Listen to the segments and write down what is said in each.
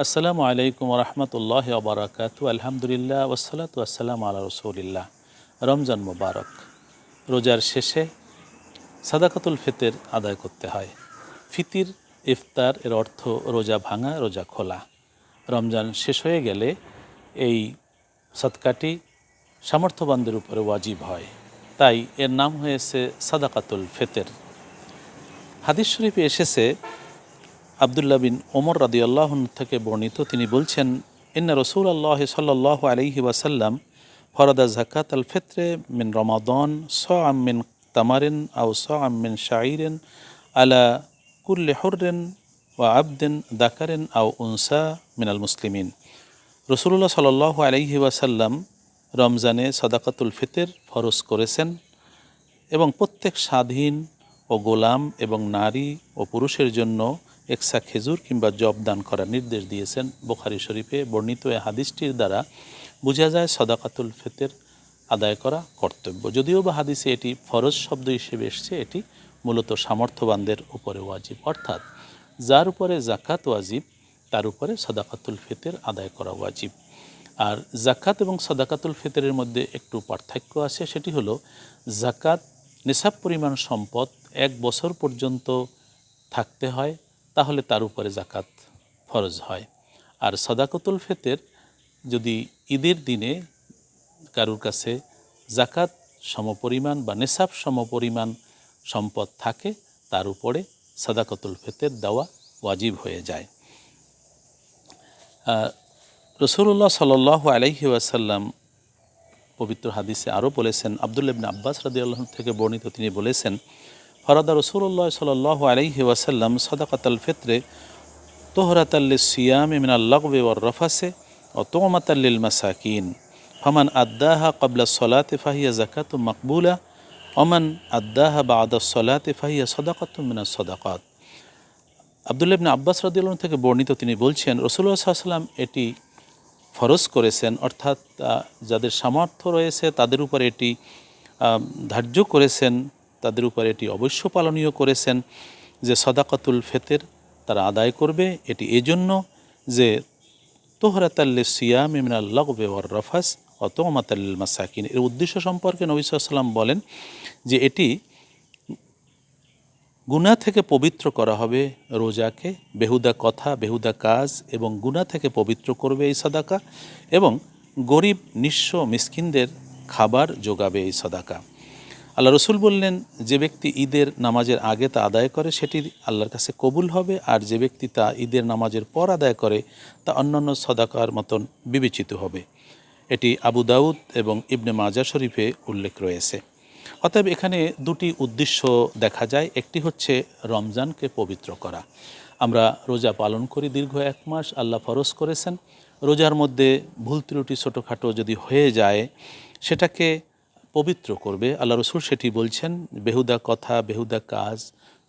আসসালামু আলাইকুম রহমতুল্লাহ বারাকাতু। আলহামদুলিল্লাহ ওয়াসসালাতু ওয়াসসালামু আলা রসুলিল্লাহ। রমজান মুবারক। রোজার শেষে সাদাকাতুল ফিতর আদায় করতে হয়। ফিতির ইফতার এর অর্থ রোজা ভাঙা, রোজা খোলা। রমজান শেষ হয়ে গেলে এই সদকাটি সামর্থ্যবানদের উপরে ওয়াজিব হয়, তাই এর নাম হয়েছে সাদাকাতুল ফিতর। হাদিস শরীফে এসেছে, আবদুল্লাহ বিন ওমর রাদিয়াল্লাহু আনহু থেকে বর্ণিত, তিনি বলছেন, ইন্না রাসূলুল্লাহ সাল্লাল্লাহু আলাইহি ওয়াসাল্লাম ফরাদা যাকাত আল ফিত্রে মিন রমাদান সাআম মিন তামারিন আও সাআম মিন শাঈরিন আলা কুল্লি হুররিন ওয়া আবদিন যাকারিন আও উনসা মিনাল মুসলিমিন। রাসূলুল্লাহ সাল্লাল্লাহু আলাইহি ওয়াসাল্লাম রমজানে সাদাকাতুল ফিতর ফরজ করেছেন এবং প্রত্যেক স্বাধীন ও গোলাম এবং নারী ও পুরুষের জন্য একসা খেজুর কিংবা জব দান করার নির্দেশ দিয়েছেন। বুখারী শরীফে বর্ণিত এই হাদিসটির দ্বারা বোঝা যায় সাদাকাতুল ফিতর আদায় করা কর্তব্য। যদিও বা হাদিসে এটি ফরজ শব্দ হিসেবে এসছে, এটি মূলত সামর্থ্যবানদের উপরে ওয়াজিব, অর্থাৎ যার উপরে জাকাত ওয়াজিব তার উপরে সাদাকাতুল ফিতর আদায় করা ওয়াজিব। আর জাকাত এবং সাদাকাতুল ফিতরের মধ্যে একটু পার্থক্য আছে, সেটি হলো জাকাত নিসাব পরিমাণ সম্পদ 1 বছর পর্যন্ত থাকতে হয়, তাহলে তার উপরে জাকাত ফরজ হয়। আর সাদাকাতুল ফিতর যদি ঈদের দিনে কারুর কাছে জাকাত সমপরিমাণ বা নিসাব সমপরিমাণ সম্পদ থাকে, তার উপরে সাদাকাতুল ফিতর দেওয়া ওয়াজিব হয়ে যায়। রাসূলুল্লাহ সাল্লাল্লাহু আলাইহি ওয়াসাল্লাম পবিত্র হাদিসে আরও বলেছেন, আবদুল্লাহ ইবনে আব্বাস রাদিয়াল্লাহু আনহু থেকে বর্ণিত, তিনি বলেছেন, ফরাদা রাসূলুল্লাহ সাল্লাল্লাহু আলাইহি ওয়াসাল্লাম সাদাকাতুল ফিত্রে তুহরাতাল লিসিয়ামি মিনাল লাগবি ওয়ার রাফাসি ওয়া তু'মাতাল লিল মাসাকিন ফামান আদ্দাহা ক্বাবলা সলাতি ফাহিয়া যাকাতুম মাকবুলা ওয়া মান আদ্দাহা বা'দা সলাতি ফাহিয়া সাদাকাতুম মিনাস সাদাকাত। আবদুল্লাহ ইবনে আব্বাস রাদিয়াল্লাহু আনহু থেকে বর্ণিত, তিনি বলছেন, রাসূলুল্লাহ সাল্লাল্লাহু আলাইহি ওয়াসাল্লাম এটি ফরজ করেছেন, অর্থাৎ যাদের সামর্থ্য রয়েছে তাদের উপর এটি ধার্য করেছেন, তাদের উপর এটি অবশ্য পালনীয় করেছেন যে সাদাকাতুল ফিতর তারা আদায় করবে। এটি এজন্য যে তুহরাতাল লিসিয়ামি মিনাল লাগবি ওয়ার রাফাস ওয়া তু'মাতাল লিল মাসাকিন। এর উদ্দেশ্য সম্পর্কে নবী সাল্লাল্লাহু আলাইহি ওয়াসাল্লাম বলেন যে এটি গুনাহ থেকে পবিত্র করা হবে রোজাকে, বেহুদা কথা, বেহুদা কাজ এবং গুনাহ থেকে পবিত্র করবে এই সাদাকা, এবং গরিব নিঃস্ব মিসকিনদের খাবার যোগাবে এই সাদাকা। আল্লাহ রসুল বললেন, যে ব্যক্তি ঈদের নামাজের আগে তা আদায় করে সেটি আল্লাহর কাছে কবুল হবে, আর যে ব্যক্তি তা ঈদের নামাজের পর আদায় করে তা অন্যান্য সাদাকার মতন বিবেচিত হবে। এটি আবু দাউদ এবং ইবনে মাজাহ শরীফে উল্লেখ রয়েছে। অতএব এখানে দুটি উদ্দেশ্য দেখা যায়। একটি হচ্ছে রমজানকে পবিত্র করা। আমরা রোজা পালন করি দীর্ঘ 1 মাস, আল্লাহ ফরজ করেছেন। রোজার মধ্যে ভুল ত্রুটি ছোটোখাটো যদি হয়ে যায় সেটাকে পবিত্র করবে আল্লাহ রসুল, সেটি বলছেন। বেহুদা কথা, বেহুদা কাজ,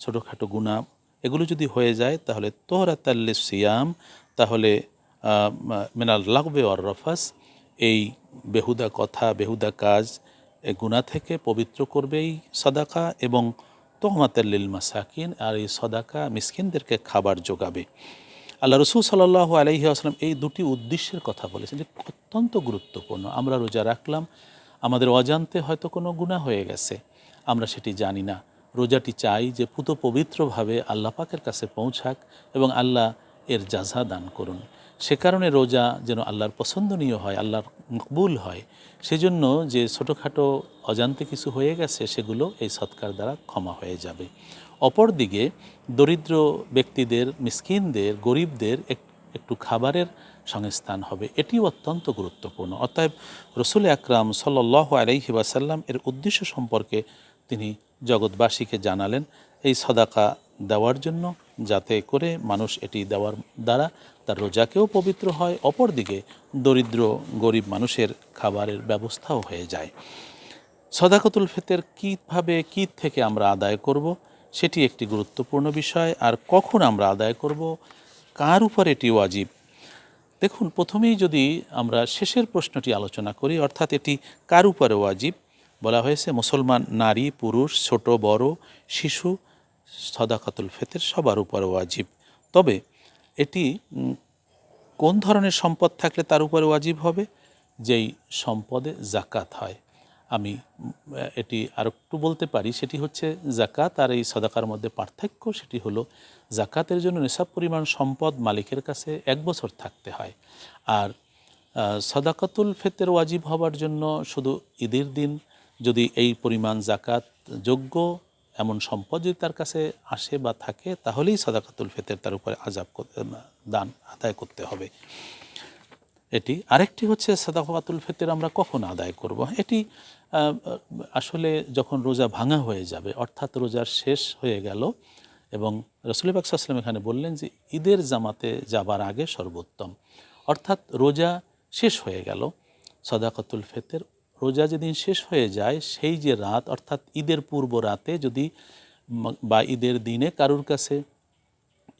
ছোটোখাটো গুনাহ এগুলো যদি হয়ে যায় তাহলে তুহরাতাল লিসিয়াম, তাহলে মিনাল লাগবি ওয়ার রাফাস, এই বেহুদা কথা, বেহুদা কাজ এই গুনাহ থেকে পবিত্র করবে এই সাদাকা, এবং তু'মাতাল লিল মাসাকিন, আর এই সাদাকা মিসকিনদেরকে খাবার যোগাবে। আল্লাহ রসুল সাল্লাল্লাহু আলাইহি ওয়াসাল্লাম এই দুটি উদ্দেশ্যের কথা বলেছেন, যে অত্যন্ত গুরুত্বপূর্ণ। আমরা রোজা রাখলাম, আমাদের অজান্তে হয়তো কোনো গুনাহ হয়ে গেছে, আমরা সেটি জানি না। রোজাটি চাই যে পুত পবিত্রভাবে আল্লাহ পাকের কাছে পৌঁছাক এবং আল্লাহ এর জাযা দান করুন। সে কারণে রোজা যেন আল্লাহর পছন্দনীয় হয়, আল্লাহর মকবুল হয়, সেজন্য যে ছোটোখাটো অজান্তে কিছু হয়ে গেছে সেগুলো এই সৎকার দ্বারা ক্ষমা হয়ে যাবে। অপরদিকে দরিদ্র ব্যক্তিদের, মিসকিনদের, গরিবদের একটু খাবারের সংস্থান হবে, এটিও অত্যন্ত গুরুত্বপূর্ণ। অতএব রসুল আকরাম সাল্লাল্লাহু আলাইহি ওয়াসাল্লাম এর উদ্দেশ্য সম্পর্কে তিনি জগৎবাসীকে জানালেন এই সাদাকা দেওয়ার জন্য, যাতে করে মানুষ এটি দেওয়ার দ্বারা তার রোজাকেও পবিত্র হয়, অপরদিকে দরিদ্র গরিব মানুষের খাবারের ব্যবস্থাও হয়ে যায়। সাদাকাতুল ফিতর কীভাবে, কী থেকে আমরা আদায় করব, সেটি একটি গুরুত্বপূর্ণ বিষয়। আর কখন আমরা আদায় করব, কার উপর এটি ওয়াজিব। দেখুন, প্রথমেই যদি আমরা শেষের প্রশ্নটি আলোচনা করি, অর্থাৎ এটি কার উপরে ওয়াজিব, বলা হয়েছে মুসলমান নারী, পুরুষ, ছোট বড়, শিশু, সাদাকাতুল ফিতর সবার উপরে ওয়াজিব। তবে এটি কোন ধরনের সম্পদ থাকলে তার উপরে ওয়াজিব হবে? যেই সম্পদে জাকাত হয়। আমি এটি আরেকটু বলতে পারি, সেটি হচ্ছে জাকাত আর এই সাদাকার মধ্যে পার্থক্য। সেটি হলো জাকাতের জন্য নিসাব পরিমাণ সম্পদ মালিকের কাছে 1 বছর থাকতে হয়, আর সাদাকাতুল ফিতর ওয়াজিব হবার জন্য শুধু ঈদের দিন যদি এই পরিমাণ জাকাত যোগ্য এমন সম্পদ যদি তার কাছে আসে বা থাকে, তাহলেই সাদাকাতুল ফিতর তার উপরে দান আদায় করতে হবে। এটি আরেকটি হচ্ছে সাদাকাতুল ফিতর আমরা কখন আদায় করব? এটি আসলে যখন রোজা ভাঙা হয়ে যাবে, অর্থাৎ রোজার শেষ হয়ে গেল এবং রাসূল পাক সাল্লাল্লাহু আলাইহি ওয়াসাল্লাম এখানে বললেন যে ঈদের জামাতে যাবার আগে সর্বোত্তম, অর্থাৎ রোজা শেষ হয়ে গেল। সাদাকাতুল ফিতর রোজা যেদিন শেষ হয়ে যায় সেই যে রাত, অর্থাৎ ঈদের পূর্ব রাতে যদি বা ঈদের দিনে কারুর কাছে,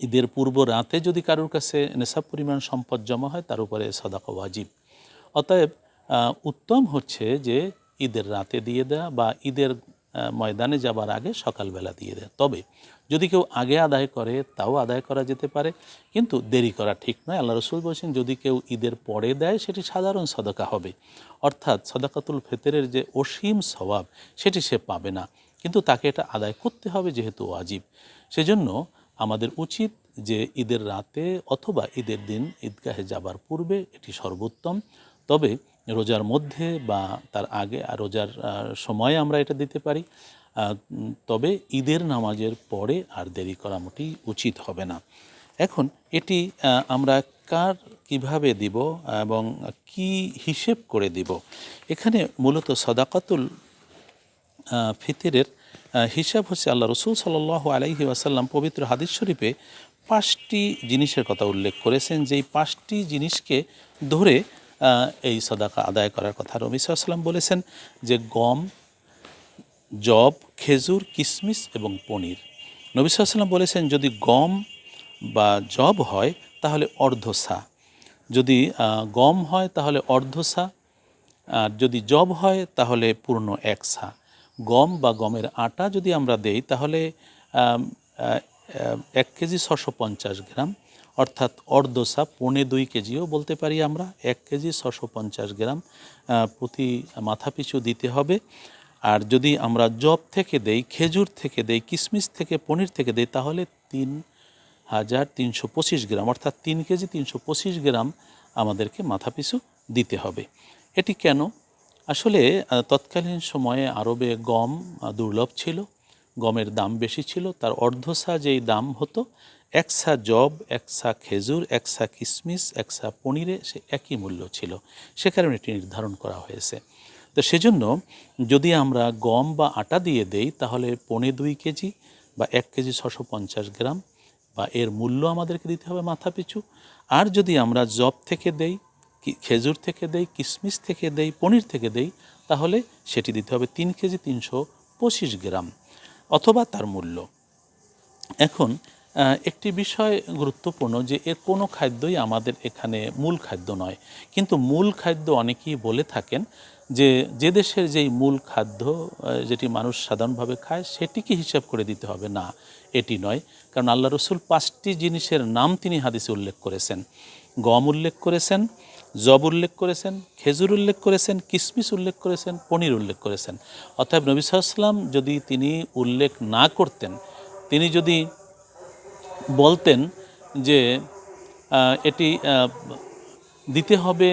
ঈদের পূর্ব রাতে যদি কারুর কাছে নেশাব পরিমাণ সম্পদ জমা হয়, তার উপরে সাদাকা ওয়াজিব। অতএব উত্তম হচ্ছে যে ঈদের রাতে দিয়ে দেয়া বা ঈদের ময়দানে যাবার আগে সকালবেলা দিয়ে দেয়া। তবে যদি কেউ আগে আদায় করে তাও আদায় করা যেতে পারে, কিন্তু দেরি করা ঠিক নয়। আল্লাহ রসুল বলছেন যদি কেউ ঈদের পরে দেয় সেটি সাধারণ সদকা হবে, অর্থাৎ সাদাকাতুল ফিতরের যে অসীম সওয়াব সেটি সে পাবে না, কিন্তু তাকে এটা আদায় করতে হবে যেহেতু ওয়াজিব। সেজন্য আমাদের উচিত যে ঈদের রাতে অথবা ঈদের দিন ঈদগাহে যাবার পূর্বে এটি সর্বোত্তম। তবে রোজার মধ্যে বা তার আগে আর রোজার সময়ে আমরা এটা দিতে পারি, তবে ঈদের নামাজের পরে আর দেরি করা মোটেই উচিত হবে না। এখন এটি আমরা কার কিভাবে দিব এবং কি হিসেব করে দিব? এখানে মূলত সাদাকাতুল ফিতরের হিসাব হচ্ছে আল্লাহ রসুল সাল্লাল্লাহু আলাইহি ওয়াসাল্লাম পবিত্র হাদিস শরীফে 5টি জিনিসের কথা উল্লেখ করেছেন, যেই 5টি জিনিসকে ধরে এই সাদাকা আদায় করার কথা। নবী সাল্লাল্লাহু আলাইহি ওয়াসাল্লাম বলেছেন যে গম, জব, খেজুর, কিশমিশ এবং পনির। নবী সাল্লাল্লাহু আলাইহি ওয়াসাল্লাম বলেছেন যদি গম বা জব হয় তাহলে অর্ধসা, যদি গম হয় তাহলে অর্ধসা, আর যদি জব হয় তাহলে পূর্ণ 1 সা। গম বা গমের আটা যদি আমরা দেই তাহলে 1 কেজি 650 গ্রাম, অর্থাৎ অর্ধসা, 1.25 কেজিও বলতে পারি আমরা। 1 কেজি 650 গ্রাম প্রতি মাথাপিছু দিতে হবে। আর যদি আমরা জব থেকে দেই, খেজুর থেকে দেই, কিশমিশ থেকে, পনির থেকে দেই তাহলে 3,325 গ্রাম, অর্থাৎ 3 কেজি 325 গ্রাম আমাদেরকে মাথাপিছু দিতে হবে। এটি কেন? আসলে তৎকালীন সময়ে আরবে গম দুর্লভ ছিল, গমের দাম বেশি ছিল। তার অর্ধসা যেই দাম হতো, 1 সা জব, 1 সা খেজুর, 1 সা কিশমিশ, 1 সা পনিরে সে একই মূল্য ছিল। সে কারণে এটি নির্ধারণ করা হয়েছে। তো সেজন্য যদি আমরা গম বা আটা দিয়ে দেই তাহলে 1.25 কেজি বা 1 কেজি 650 গ্রাম বা এর মূল্য আমাদেরকে দিতে হবে মাথাপিছু। আর যদি আমরা জব থেকে দেই, খেজুর থেকে দেই, কিশমিশ থেকে দেই, পনির থেকে দেই তাহলে সেটি দিতে হবে 3 কেজি 325 গ্রাম অথবা তার মূল্য। এখন একটি বিষয় গুরুত্বপূর্ণ যে এর কোনো খাদ্যই আমাদের এখানে মূল খাদ্য নয়, কিন্তু মূল খাদ্য অনেকেই বলে থাকেন যে দেশের যেই মূল খাদ্য যেটি মানুষ সাধারণভাবে খায় সেটিকে হিসাব করে দিতে হবে, না, এটি নয়। কারণ আল্লাহ রসুল 5টি জিনিসের নাম তিনি হাদিসে উল্লেখ করেছেন। গম উল্লেখ করেছেন, জব উল্লেখ করেছেন, খেজুর উল্লেখ করেছেন, কিশমিশ উল্লেখ করেছেন, পনির উল্লেখ করেছেন। অর্থাৎ নবী সাল্লাল্লাহু আলাইহি ওয়াসাল্লাম যদি তিনি উল্লেখ না করতেন, তিনি যদি বলতেন যে এটি দিতে হবে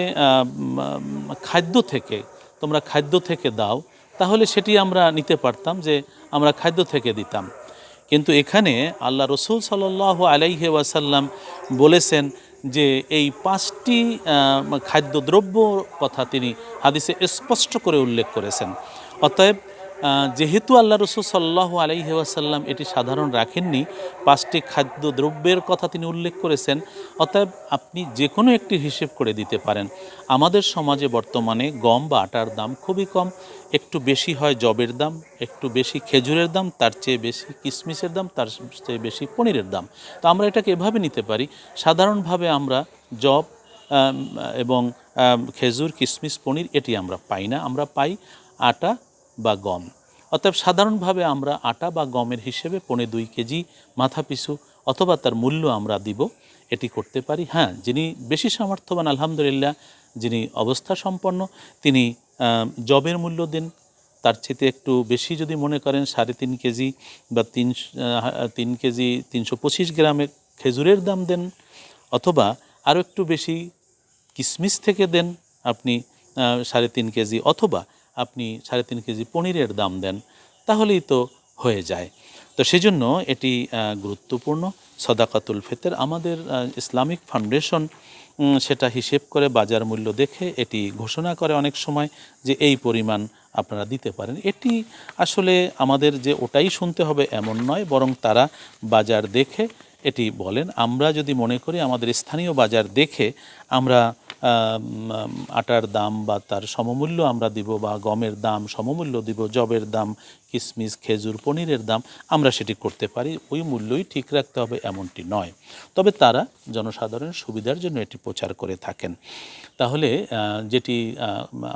খাদ্য থেকে, তোমরা খাদ্য থেকে দাও, তাহলে সেটি আমরা নিতে পারতাম যে আমরা খাদ্য থেকে দিতাম। কিন্তু এখানে আল্লাহ রসুল সাল্লাল্লাহু আলাইহি ওয়াসাল্লাম বলেছেন যে এই 5টি খাদ্যদ্রব্য কথা তিনি হাদিসে স্পষ্ট করে উল্লেখ করেছেন। অতএব যেহেতু আল্লাহ রসুল সাল্লাল্লাহু আলাইহি ওয়াসাল্লাম এটি সাধারণ রাখেননি, 5টি খাদ্যদ্রব্যের কথা তিনি উল্লেখ করেছেন, অতএব আপনি যে কোনো একটি হিসেব করে দিতে পারেন। আমাদের সমাজে বর্তমানে গম বা আটার দাম খুবই কম, একটু বেশি হয় জবের দাম, একটু বেশি খেজুরের দাম, তার চেয়ে বেশি কিশমিশের দাম, তার চেয়ে বেশি পনিরের দাম। তো আমরা এটাকে এভাবে নিতে পারি, সাধারণভাবে আমরা জব এবং খেজুর, কিশমিশ, পনির এটি আমরা পাই না, আমরা পাই আটা বা গম। অতএব সাধারণভাবে আমরা আটা বা গমের হিসেবে 1.25 কেজি মাথাপিছু অথবা তার মূল্য আমরা দিব। এটি করতে পারি। হ্যাঁ, যিনি বেশি সামর্থ্যবান আলহামদুলিল্লাহ, যিনি অবস্থা সম্পন্ন, তিনি জবের মূল্য দিন। তার চেয়ে একটু বেশি যদি মনে করেন 3.5 কেজি বা 3 কেজি 325 গ্রামের খেজুরের দাম দেন, অথবা আরও একটু বেশি কিশমিশ থেকে দেন আপনি 3.5 কেজি, অথবা আপনি 3.5 কেজি পনিরের দাম দেন, তাহলেই তো হয়ে যায়। তো সেজন্য এটি গুরুত্বপূর্ণ। সদাকাতুল ফিতর আমাদের ইসলামিক ফাউন্ডেশন সেটা হিসেব করে বাজার মূল্য দেখে এটি ঘোষণা করে অনেক সময় যে এই পরিমাণ আপনারা দিতে পারেন। এটি আসলে আমাদের যে ওটাই শুনতে হবে এমন নয়, বরং তারা বাজার দেখে এটি বলেন। আমরা যদি মনে করি আমাদের স্থানীয় বাজার দেখে আমরা আটার দাম বা তার সমমূল্য আমরা দিব, বা গমের দাম সমমূল্য দিব, জবের দাম, কিশমিশ, খেজুর, পনিরের দাম, আমরা সেটি করতে পারি। ওই মূল্যই ঠিক রাখতে হবে এমনটি নয়। তবে তারা জনসাধারণের সুবিধার জন্য এটি প্রচার করে থাকেন। তাহলে যেটি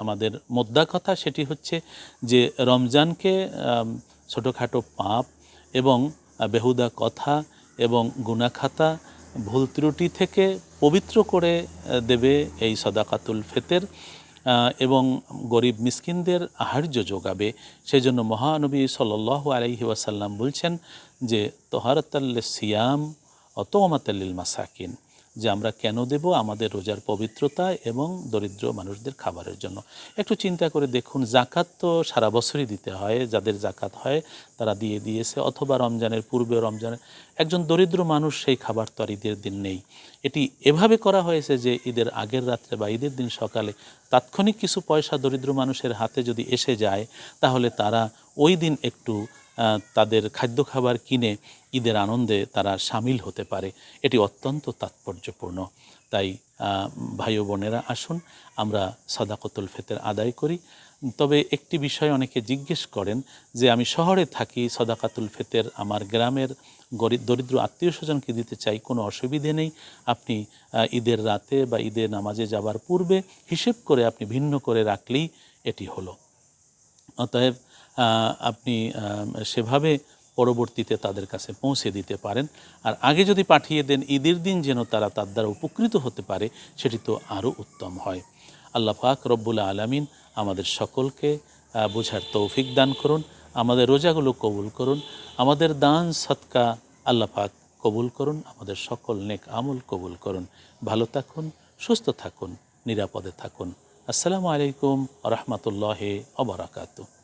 আমাদের মোদ্দা কথা সেটি হচ্ছে যে রমজানকে ছোটোখাটো পাপ এবং বেহুদা কথা এবং গুনাখাতা, ভুল ত্রুটি থেকে পবিত্র করে দেবে এই সদাকাতুল ফিতর, এবং গরিব মিসকিনদের আহার্য যোগাবে। সেজন্য মহানবী সাল্লাল্লাহু আলাইহি ওয়াসাল্লাম বলছেন যে তহারাতাল্লিস সিয়াম ও তুমাতাল্লিল মাসাকিন, যে আমরা কেন দেব? আমাদের রোজার পবিত্রতা এবং দরিদ্র মানুষদের খাবারের জন্য। একটু চিন্তা করে দেখুন, জাকাত তো সারা বছরই দিতে হয়, যাদের জাকাত হয় তারা দিয়েছে, অথবা রমজানের পূর্বে, রমজানের একজন দরিদ্র মানুষ সেই খাবার তো আর ঈদের দিন নেই। এটি এভাবে করা হয়েছে যে ঈদের আগের রাত্রে বা ঈদের দিন সকালে তাৎক্ষণিক কিছু পয়সা দরিদ্র মানুষের হাতে যদি এসে যায়, তাহলে তারা ওই দিন একটু তাদের খাদ্য খাবার কিনে ঈদের আনন্দে তারা সামিল হতে পারে। এটি অত্যন্ত তাৎপর্যপূর্ণ। তাই ভাই ও বোনেরা, আসুন আমরা সদাকাতুল ফিতর আদায় করি। তবে একটি বিষয় অনেকে জিজ্ঞেস করেন যে আমি শহরে থাকি, সদাকাতুল ফিতর আমার গ্রামের গরিব দরিদ্র আত্মীয় স্বজনকে দিতে চাই, কোনো অসুবিধে নেই। আপনি ঈদের রাতে বা ঈদের নামাজে যাবার পূর্বে হিসেব করে আপনি ভিন্ন করে রাখলেই এটি হলো। অতএব আপনি সেভাবে পরবর্তীতে তাদের কাছে পৌঁছে দিতে পারেন। আর আগে যদি পাঠিয়ে দেন, ঈদের দিন যেন তারা তার দ্বারা উপকৃত হতে পারে, সেটি তো আরও উত্তম হয়। আল্লাহ পাক রব্বুল আলামিন আমাদের সকলকে বোঝার তৌফিক দান করুন, আমাদের রোজাগুলো কবুল করুন, আমাদের দান সদকা আল্লাহ পাক কবুল করুন, আমাদের সকল নেক আমল কবুল করুন। ভালো থাকুন, সুস্থ থাকুন, নিরাপদে থাকুন। আসসালামু আলাইকুম ওয়া রাহমাতুল্লাহি ওয়া বারাকাতুহু।